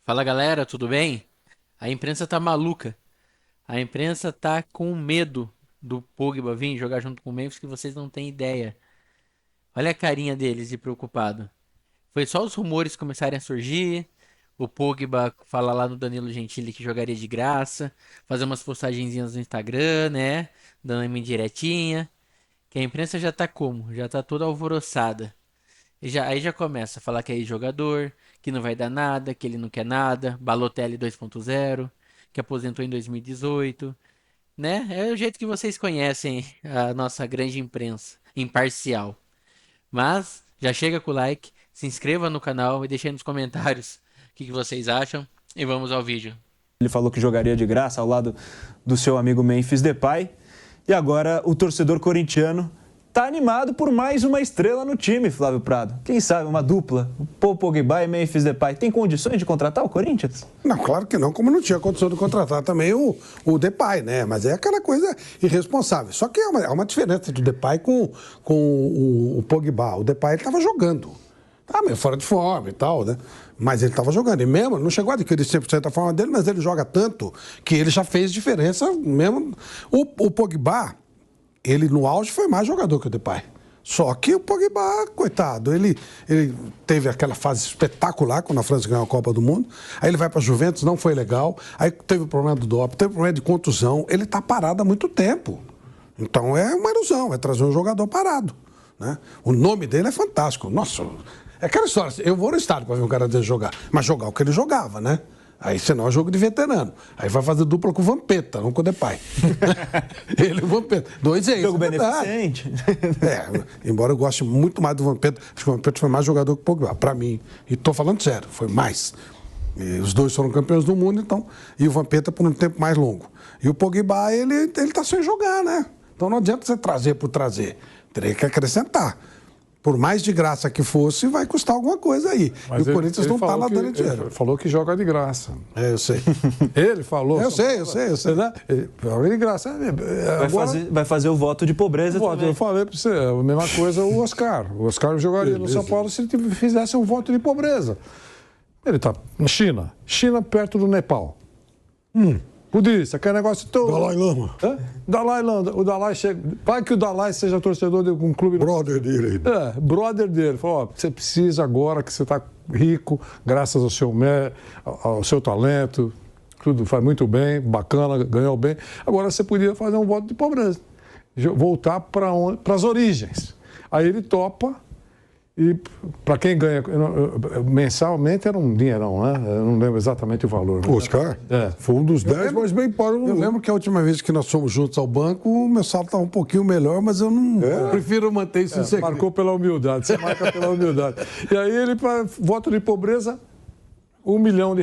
Fala galera, tudo bem? A imprensa tá maluca. A imprensa tá com medo do Pogba vir jogar junto com o Memphis que vocês não têm ideia. Olha a carinha deles de preocupado. Foi só os rumores começarem a surgir. O Pogba fala lá no Danilo Gentili que jogaria de graça, fazer umas postagenzinhas no Instagram, né? Dando uma indiretinha. Que a imprensa já tá como? Já tá toda alvoroçada. Aí já começa a falar que é ex-jogador, que não vai dar nada, que ele não quer nada, Balotelli 2.0, que aposentou em 2018, né? É o jeito que vocês conhecem a nossa grande imprensa, imparcial. Mas já chega com o like, se inscreva no canal e deixe aí nos comentários o que vocês acham e vamos ao vídeo. Ele falou que jogaria de graça ao lado do seu amigo Memphis Depay. E agora o torcedor corintiano está animado por mais uma estrela no time, Flávio Prado. Quem sabe uma dupla, o Paul Pogba e Memphis Depay. Tem condições de contratar o Corinthians? Não, claro que não, como não tinha condição de contratar também o Depay, né? Mas é aquela coisa irresponsável. Só que é uma diferença do Depay com o Pogba. O Depay estava jogando. Tá meio fora de forma e tal, né? Mas ele estava jogando. E mesmo, não chegou a adquirir 100% da forma dele, mas ele joga tanto que ele já fez diferença mesmo. O Pogba, ele no auge foi mais jogador que o Depay. Só que o Pogba, coitado, ele teve aquela fase espetacular quando a França ganhou a Copa do Mundo. Aí ele vai para a Juventus, não foi legal. Aí teve o problema do doping, teve o problema de contusão. Ele está parado há muito tempo. Então é uma ilusão, é trazer um jogador parado, né? O nome dele é fantástico. Nossa, é aquela história, eu vou no estádio para ver um cara dele jogar, mas jogar o que ele jogava, né? Aí, senão é jogo de veterano. Aí vai fazer dupla com o Vampeta, não com o Depay. Ele e o Vampeta. Dois ex. Jogo beneficente. Embora eu goste muito mais do Vampeta, acho que o Vampeta foi mais jogador que o Pogba, para mim. E estou falando sério, foi mais. E os dois foram campeões do mundo, então. E o Vampeta por um tempo mais longo. E o Pogba, ele tá sem jogar, né? Então não adianta você trazer por trazer. Teria que acrescentar. Por mais de graça que fosse, vai custar alguma coisa aí. Mas e o Corinthians não está lá dando dinheiro. Ele falou que joga de graça. Eu sei. Ele falou. Eu sei. Né? Ele joga de graça. Vai fazer o voto de pobreza também. Eu falei para você, a mesma coisa o Oscar. O Oscar jogaria no São Paulo se ele fizesse um voto de pobreza. Ele está na China. China perto do Nepal. Budista, aquele negócio todo. Dalai Lama. Dalai Lama. O Dalai chega. Vai que o Dalai seja torcedor de um clube. Brother dele. Brother dele. Falou: ó, você precisa agora que você está rico, graças ao seu talento, tudo faz muito bem, bacana, ganhou bem. Agora você podia fazer um voto de pobreza. Voltar para as origens. Aí ele topa. E para quem ganha mensalmente era um dinheirão, né? Eu não lembro exatamente o valor. O Oscar? Foi um dos 10, mas bem pago. Eu lembro que a última vez que nós fomos juntos ao banco, o meu saldo estava um pouquinho melhor, mas eu não. Eu prefiro manter isso em segredo. Marcou pela humildade, você marca pela humildade. E aí ele, para voto de pobreza, R$1 milhão.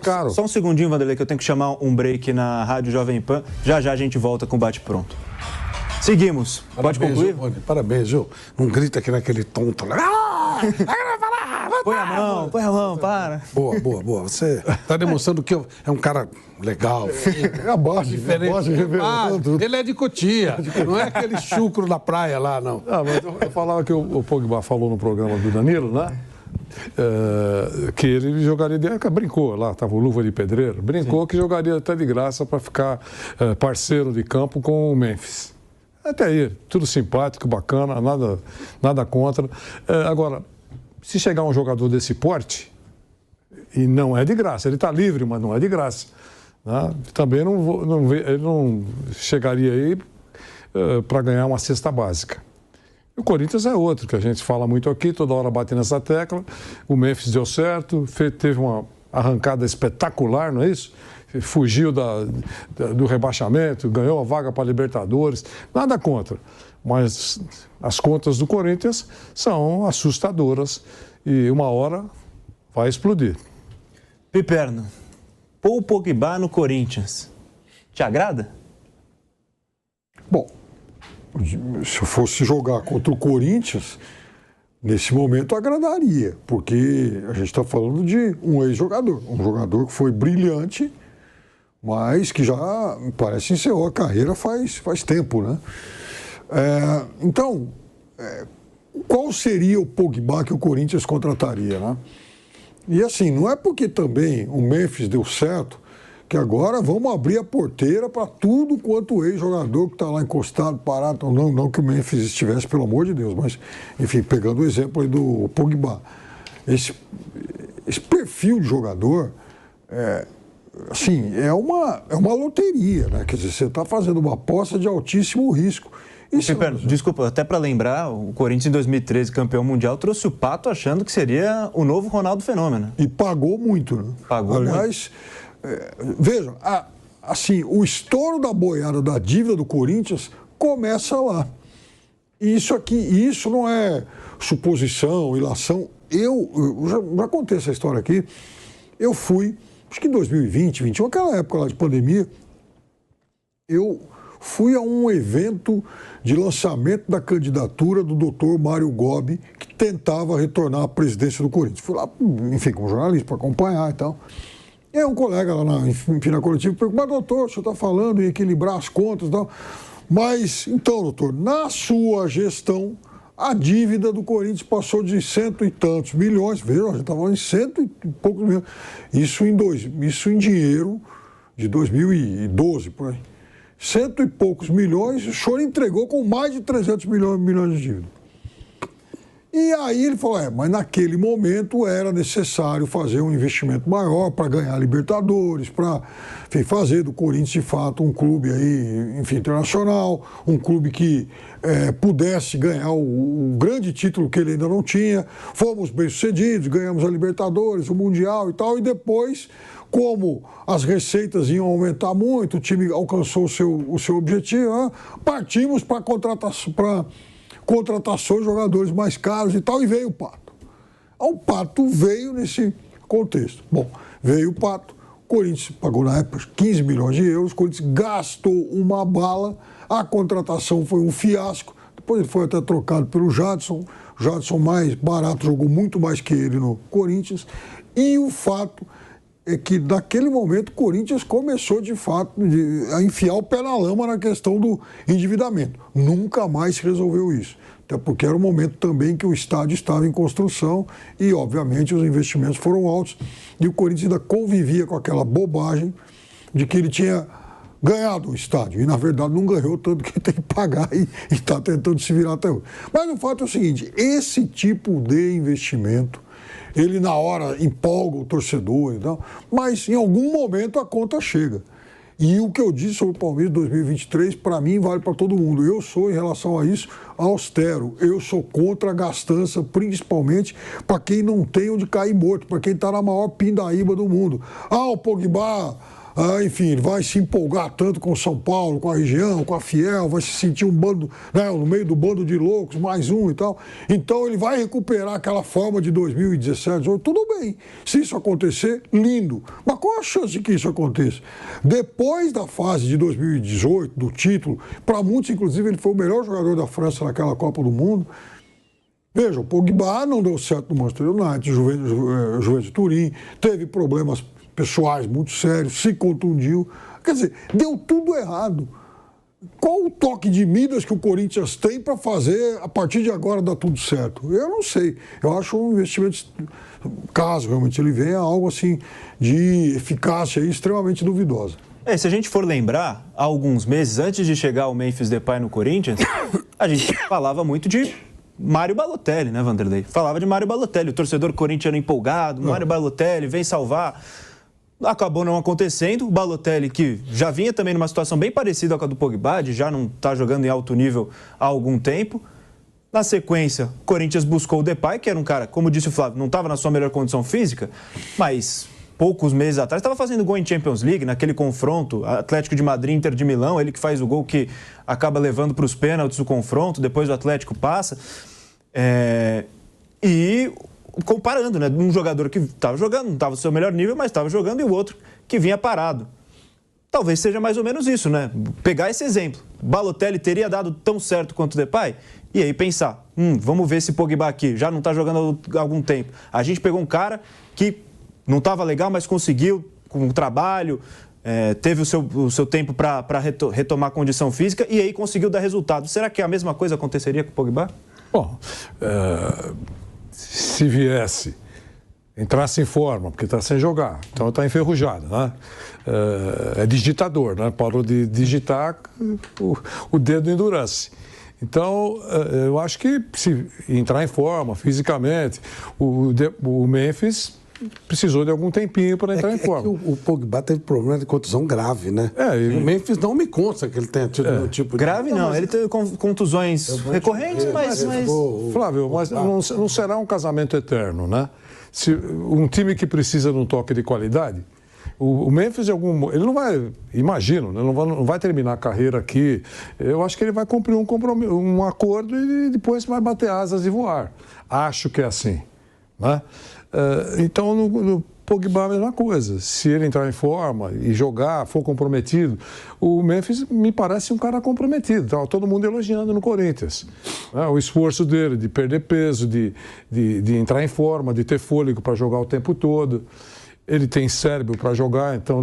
Caro. Só um segundinho, Vanderlei, que eu tenho que chamar um break na Rádio Jovem Pan. Já a gente volta com o Bate Pronto. Seguimos. Pode concluir? Parabéns, Gil. Não grita aqui naquele tom. Põe a mão, para. Boa. Você está demonstrando que é um cara legal. É a base, diferente. Ele é de Cotia. Não é aquele chucro da praia lá, não. Mas eu falava que o Pogba falou no programa do Danilo, né? Que ele jogaria brincou lá, estava o Luva de Pedreiro, brincou. Sim. Que jogaria até de graça para ficar parceiro de campo com o Memphis. Até aí, tudo simpático, bacana, nada contra. Agora, se chegar um jogador desse porte, e não é de graça, ele está livre, mas não é de graça, né? Também ele não chegaria aí para ganhar uma cesta básica. O Corinthians é outro, que a gente fala muito aqui, toda hora bate nessa tecla. O Memphis deu certo, teve uma arrancada espetacular, não é isso? Fugiu do rebaixamento, ganhou a vaga para a Libertadores, nada contra. Mas as contas do Corinthians são assustadoras e uma hora vai explodir. Piperno, Paul Pogba no Corinthians, te agrada? Bom, se eu fosse jogar contra o Corinthians, nesse momento agradaria, porque a gente está falando de um ex-jogador, um jogador que foi brilhante, mas que já parece encerrou a carreira faz tempo, né? Então, qual seria o Pogba que o Corinthians contrataria, né? E assim, não é porque também o Memphis deu certo que agora vamos abrir a porteira para tudo quanto ex-jogador que está lá encostado, parado. Não que o Memphis estivesse, pelo amor de Deus, mas, enfim, pegando o exemplo aí do Pogba. Esse perfil de jogador, assim, é uma loteria, né? Quer dizer, você está fazendo uma aposta de altíssimo risco. Desculpa, até para lembrar, o Corinthians em 2013, campeão mundial, trouxe o Pato achando que seria o novo Ronaldo Fenômeno. E pagou muito, né? Aliás, veja, assim, o estouro da boiada da dívida do Corinthians começa lá. Isso não é suposição, ilação. Eu já contei essa história aqui. Eu fui, acho que em 2020, 2021, aquela época lá de pandemia, eu fui a um evento de lançamento da candidatura do doutor Mário Gobi, que tentava retornar à presidência do Corinthians. Fui lá, enfim, como jornalista, para acompanhar e tal. E aí um colega lá na coletiva perguntou: mas doutor, o senhor está falando em equilibrar as contas e tal. Mas, então, doutor, na sua gestão, a dívida do Corinthians passou de 100 e tantos milhões. Veja, a gente estava falando em 100 e poucos milhões. Isso em dinheiro de 2012, por aí. 100 e poucos milhões, o senhor entregou com mais de 300 milhões de dívida. E aí ele falou, mas naquele momento era necessário fazer um investimento maior para ganhar Libertadores, para fazer do Corinthians, de fato, um clube aí, enfim, internacional, um clube que pudesse ganhar o grande título que ele ainda não tinha. Fomos bem-sucedidos, ganhamos a Libertadores, o Mundial e tal, e depois, como as receitas iam aumentar muito, o time alcançou o seu objetivo, partimos para contratações de jogadores mais caros e tal, e veio o Pato. O Pato veio nesse contexto. Bom, veio o Pato, o Corinthians pagou na época 15 milhões de euros, o Corinthians gastou uma bala, a contratação foi um fiasco, depois ele foi até trocado pelo Jadson, o Jadson mais barato, jogou muito mais que ele no Corinthians, e o fato é que, naquele momento, o Corinthians começou, de fato, a enfiar o pé na lama na questão do endividamento. Nunca mais se resolveu isso. Até porque era um momento também que o estádio estava em construção e, obviamente, os investimentos foram altos. E o Corinthians ainda convivia com aquela bobagem de que ele tinha ganhado o estádio. E, na verdade, não ganhou, tanto que tem que pagar e está tentando se virar até hoje. Mas o fato é o seguinte, esse tipo de investimento, ele na hora empolga o torcedor e tal, mas em algum momento a conta chega. E o que eu disse sobre o Palmeiras 2023, para mim, vale para todo mundo. Eu sou, em relação a isso, austero. Eu sou contra a gastança, principalmente para quem não tem onde cair morto, para quem está na maior pindaíba do mundo. O Pogba, enfim, ele vai se empolgar tanto com o São Paulo, com a região, com a Fiel, vai se sentir um bando, né, no meio do bando de loucos, mais um e tal. Então ele vai recuperar aquela forma de 2017, tudo bem. Se isso acontecer, lindo. Mas qual a chance de que isso aconteça? Depois da fase de 2018, do título, para muitos, inclusive, ele foi o melhor jogador da França naquela Copa do Mundo. Veja, o Pogba não deu certo no Manchester United, Juventus de Turim, teve problemas pessoais muito sérios, se contundiu. Quer dizer, deu tudo errado. Qual o toque de Midas que o Corinthians tem para fazer, a partir de agora, dar tudo certo? Eu não sei. Eu acho um investimento, caso realmente ele venha, algo assim de eficácia extremamente duvidosa. Se a gente for lembrar, há alguns meses, antes de chegar o Memphis Depay no Corinthians, a gente falava muito de Mário Balotelli, né, Vanderlei? Falava de Mário Balotelli, o torcedor corintiano empolgado, Mário Balotelli vem salvar. Acabou não acontecendo. O Balotelli, que já vinha também numa situação bem parecida com a do Pogba, já não está jogando em alto nível há algum tempo. Na sequência, o Corinthians buscou o Depay, que era um cara, como disse o Flávio, não estava na sua melhor condição física, mas poucos meses atrás estava fazendo gol em Champions League, naquele confronto Atlético de Madrid, Inter de Milão, ele que faz o gol que acaba levando para os pênaltis o confronto, depois o Atlético passa. E comparando, né? Um jogador que estava jogando, não estava no seu melhor nível, mas estava jogando, e o outro que vinha parado. Talvez seja mais ou menos isso, né? Pegar esse exemplo. Balotelli teria dado tão certo quanto o Depay? E aí pensar, vamos ver esse Pogba aqui, já não está jogando há algum tempo. A gente pegou um cara que não estava legal, mas conseguiu, com o trabalho, teve o seu tempo para retomar a condição física e aí conseguiu dar resultado. Será que a mesma coisa aconteceria com o Pogba? Bom, se viesse entrasse em forma, porque está sem jogar, então está enferrujado, né? É digitador, né? Parou de digitar, o dedo endurece. Então, eu acho que se entrar em forma fisicamente, o Memphis precisou de algum tempinho para entrar em forma. É que o Pogba teve problema de contusão grave, né? O Memphis não me consta que ele tenha tido um tipo de... Grave não, ele teve contusões recorrentes, mas... Flávio, mas não será um casamento eterno, né? Se um time que precisa de um toque de qualidade, o Memphis, ele não vai, imagino, né? Não vai terminar a carreira aqui. Eu acho que ele vai cumprir um acordo e depois vai bater asas e voar. Acho que é assim, né? Então, no Pogba a mesma coisa. Se ele entrar em forma e jogar, for comprometido, o Memphis me parece um cara comprometido. Estava todo mundo elogiando no Corinthians, né? O esforço dele de perder peso, de entrar em forma, de ter fôlego para jogar o tempo todo. Ele tem cérebro para jogar, então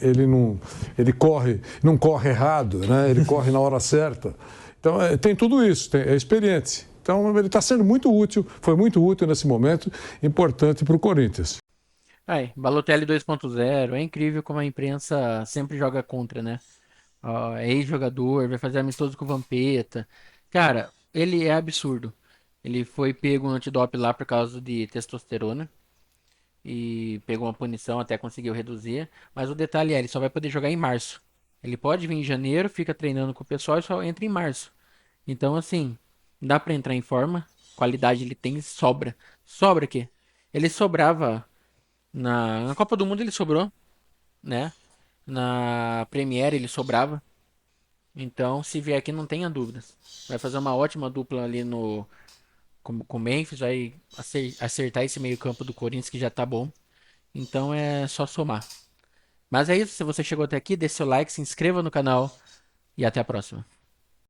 ele não corre errado, né? Ele corre na hora certa. Então, tem tudo isso, é experiente. Então, ele está sendo muito útil, foi muito útil nesse momento, importante para o Corinthians. Balotelli 2.0, é incrível como a imprensa sempre joga contra, né? É ex-jogador, vai fazer amistoso com o Vampeta. Cara, ele é absurdo. Ele foi pego no antidoping lá por causa de testosterona. E pegou uma punição, até conseguiu reduzir. Mas o detalhe é, ele só vai poder jogar em março. Ele pode vir em janeiro, fica treinando com o pessoal e só entra em março. Então, assim, dá pra entrar em forma. Qualidade ele tem, sobra. Sobra aqui. Ele sobrava na Copa do Mundo, ele sobrou, né? Na Premier ele sobrava. Então, se vier aqui, não tenha dúvidas. Vai fazer uma ótima dupla ali com o Memphis, vai acertar esse meio-campo do Corinthians que já tá bom. Então é só somar. Mas é isso, se você chegou até aqui, deixe seu like, se inscreva no canal e até a próxima.